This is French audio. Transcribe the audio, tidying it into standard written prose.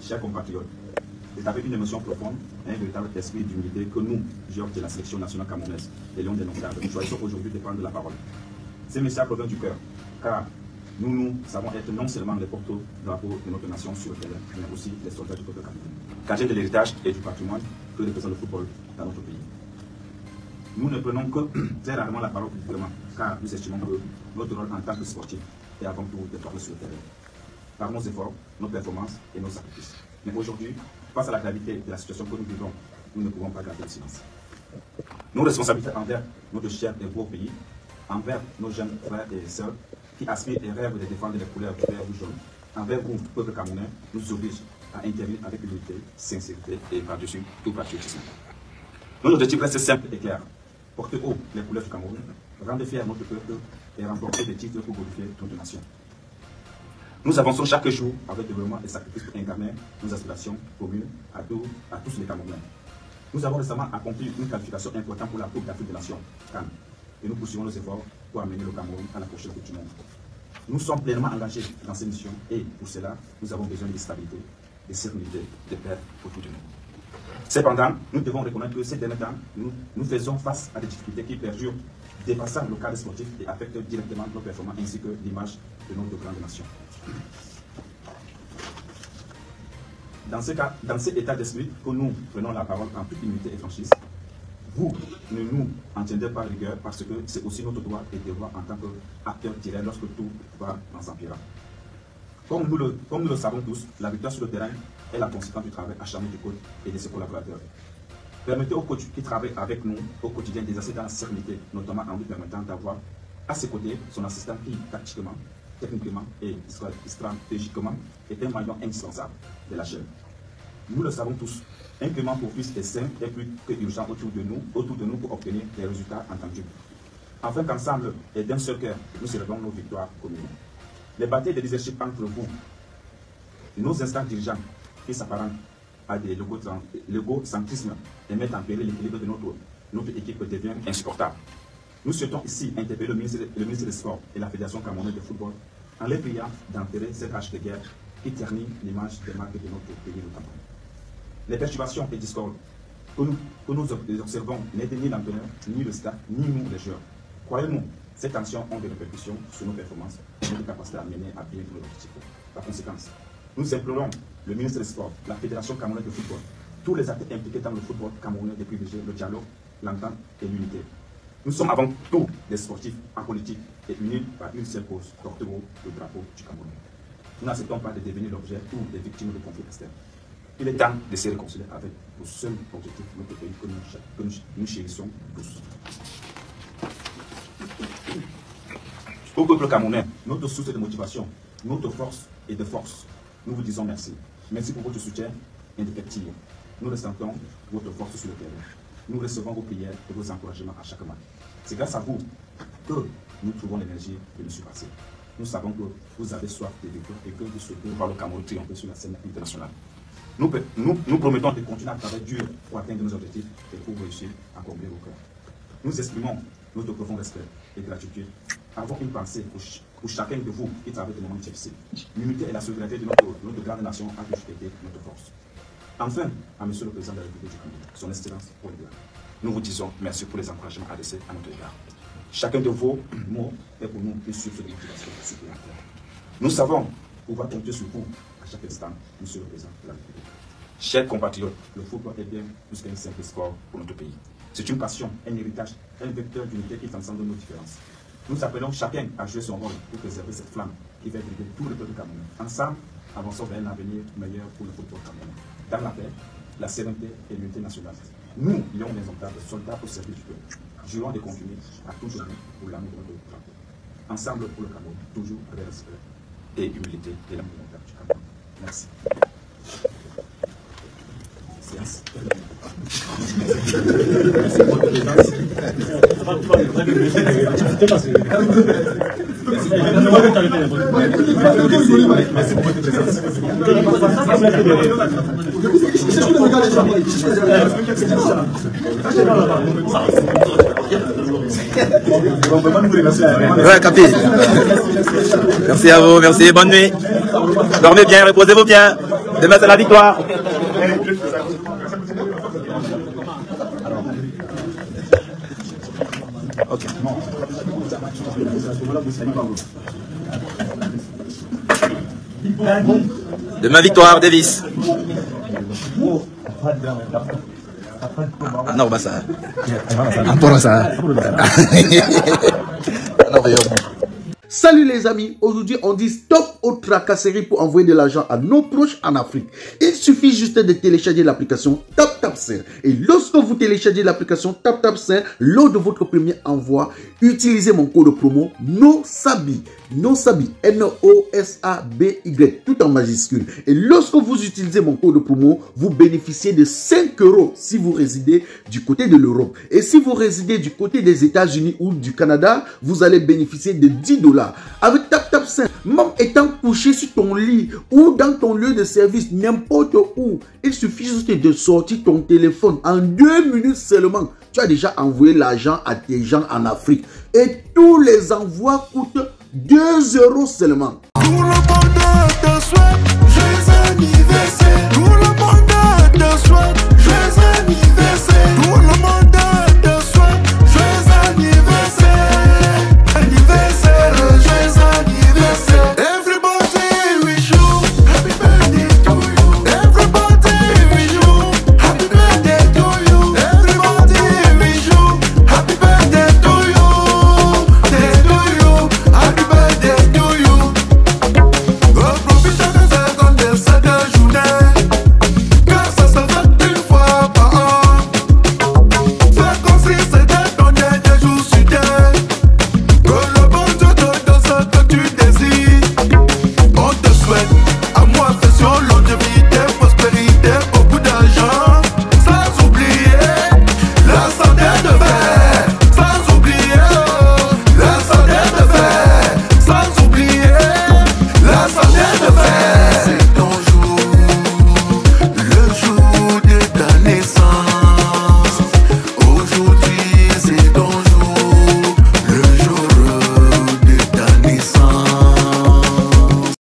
chers compatriotes, c'est avec une émotion profonde et un véritable esprit d'humilité que nous, joueurs de la sélection nationale camerounaise, les Lions des Noncades, nous choisissons aujourd'hui de prendre la parole. Ces messages proviennent du cœur, car nous savons être non seulement les porte-drapeaux de notre nation sur le terrain, mais aussi les soldats du peuple camerounais. Gardiens de l'héritage et du patrimoine que représente le football dans notre pays. Nous ne prenons que très rarement la parole publiquement, car nous estimons que notre rôle en tant que sportif est avant tout de parler sur le terrain, par nos efforts, nos performances et nos sacrifices. Mais aujourd'hui, face à la gravité de la situation que nous vivons, nous ne pouvons pas garder le silence. Nos responsabilités envers notre cher et beau pays, envers nos jeunes frères et sœurs qui aspirent et rêvent de défendre les couleurs du vert ou du jaune, envers vous, peuple camerounais, nous obligent à intervenir avec humilité, sincérité et par-dessus tout patriotisme. Notre objectif reste simple et clair. Porter haut les couleurs du Cameroun, rendre fier notre peuple et remporter des titres pour glorifier notre nation. Nous avançons chaque jour avec développement et sacrifice pour incarner nos aspirations communes à tous les Camerounais. Nous avons récemment accompli une qualification importante pour la Coupe d'Afrique des Nations, CAN, et nous poursuivons nos efforts pour amener le Cameroun à la prochaine Coupe du Monde. Nous sommes pleinement engagés dans ces missions et pour cela, nous avons besoin de stabilité, de sécurité, de paix autour de nous. Cependant, nous devons reconnaître que ces derniers temps, nous faisons face à des difficultés qui perdurent, dépassant le cadre sportif et affectent directement nos performances ainsi que l'image de notre grande nation. Dans cet état d'esprit que nous prenons la parole en toute humilité et franchise, vous ne nous en tiendrez pas rigueur parce que c'est aussi notre droit et devoir en tant qu'acteur direct lorsque tout va dans son empire. Comme nous le savons tous, la victoire sur le terrain est la conséquence du travail acharné du coach et de ses collaborateurs. Permettez au coach qui travaille avec nous au quotidien d'exercer dans la sérénité, notamment en lui permettant d'avoir à ses côtés son assistant qui, tactiquement, techniquement et stratégiquement, est un maillon indispensable de la chaîne. Nous le savons tous, un paiement pour plus et sain est plus que urgent autour de nous pour obtenir des résultats entendus. Afin qu'ensemble et d'un seul cœur, nous célébrons nos victoires communes. Les batailles de leadership entre vous, nos instants dirigeants qui s'apparentent à des légocentrismes et mettent en péril l'équilibre de notre équipe devient insupportable. Nous souhaitons ici interpeller le ministre des Sports et la Fédération camerounaise de football en les priant d'enterrer cette hache de guerre qui ternit l'image des marques de notre pays notamment. Les perturbations et discordes que nous observons n'aident ni l'entraîneur, ni le staff, ni nous les joueurs. Croyez-nous, ces tensions ont des répercussions sur nos performances et notre capacité à mener à bien nos objectifs. Par conséquent, nous implorons le ministre des Sports, la Fédération camerounaise de football, tous les acteurs impliqués dans le football camerounais de privilégier le dialogue, l'entente et l'unité. Nous sommes avant tout des sportifs en politique et unis par une seule cause, porter haut le drapeau du Cameroun. Nous n'acceptons pas de devenir l'objet ou des victimes de conflits externes. Il est temps de se réconcilier avec le seul objectif de notre pays que nous chérissons tous. Au peuple camerounais, notre source de motivation, notre force et de force, nous vous disons merci. Merci pour votre soutien indéfectible. Nous ressentons votre force sur le terrain. Nous recevons vos prières et vos encouragements à chaque match. C'est grâce à vous que nous trouvons l'énergie de nous surpasser. Nous savons que vous avez soif de victoire et que vous souhaitez voir le Cameroun triompher sur la scène internationale. Nous promettons de continuer à travailler dur pour atteindre nos objectifs et pour réussir à combler vos cœurs. Nous exprimons notre profond respect et gratitude. Avons une pensée pour chacun de vous qui travaille des moments difficiles. L'unité et la solidarité de notre grande nation a toujours été notre force. Enfin, à M. le Président de la République du Cameroun, son Excellence Paul Biya, nous vous disons merci pour les encouragements adressés à notre égard. Chacun de vos mots est pour nous une source de motivation supplémentaire. Nous savons pouvoir compter sur vous à chaque instant, M. le Président de la République. Chers compatriotes, le football est bien plus qu'un simple sport pour notre pays. C'est une passion, un héritage, un vecteur d'unité qui transcende nos différences. Nous appelons chacun à jouer son rôle pour préserver cette flamme qui fait briller tout le peuple camerounais. Ensemble, avançons vers un avenir meilleur pour le football camerounais. Dans la paix, la sérénité et l'unité nationale. Nous, lions des indomptables, soldats au service du peuple, jurons de continuer à tout donner pour l'amour de notre drapeau. Ensemble pour le Cameroun, toujours avec respect et humilité et l'amour du Cameroun. Merci. Séance terminée. Merci pour votre présence. Merci pour votre présence. Ouais, Capi. Merci à vous, merci, bonne nuit. Dormez bien, reposez-vous bien. Demain, c'est la victoire. Ok. Demain, victoire, Davis. Ah non, bah ça. Pour ça. Salut les amis, aujourd'hui on dit stop aux tracasseries pour envoyer de l'argent à nos proches en Afrique. Il suffit juste de télécharger l'application TapTapSend. Et lorsque vous téléchargez l'application TapTapSend, lors de votre premier envoi, utilisez mon code promo NOSABI. NOSABI, N-O-S-A-B-Y, tout en majuscule. Et lorsque vous utilisez mon code promo, vous bénéficiez de 5 € si vous résidez du côté de l'Europe. Et si vous résidez du côté des États-Unis ou du Canada, vous allez bénéficier de 10 $. Avec TapTapSend, même étant couché sur ton lit ou dans ton lieu de service, n'importe où, il suffit juste de sortir ton téléphone. En 2 minutes seulement, tu as déjà envoyé l'argent à tes gens en Afrique. Et tous les envois coûtent 2 € seulement. Pour le bonheur de souhait.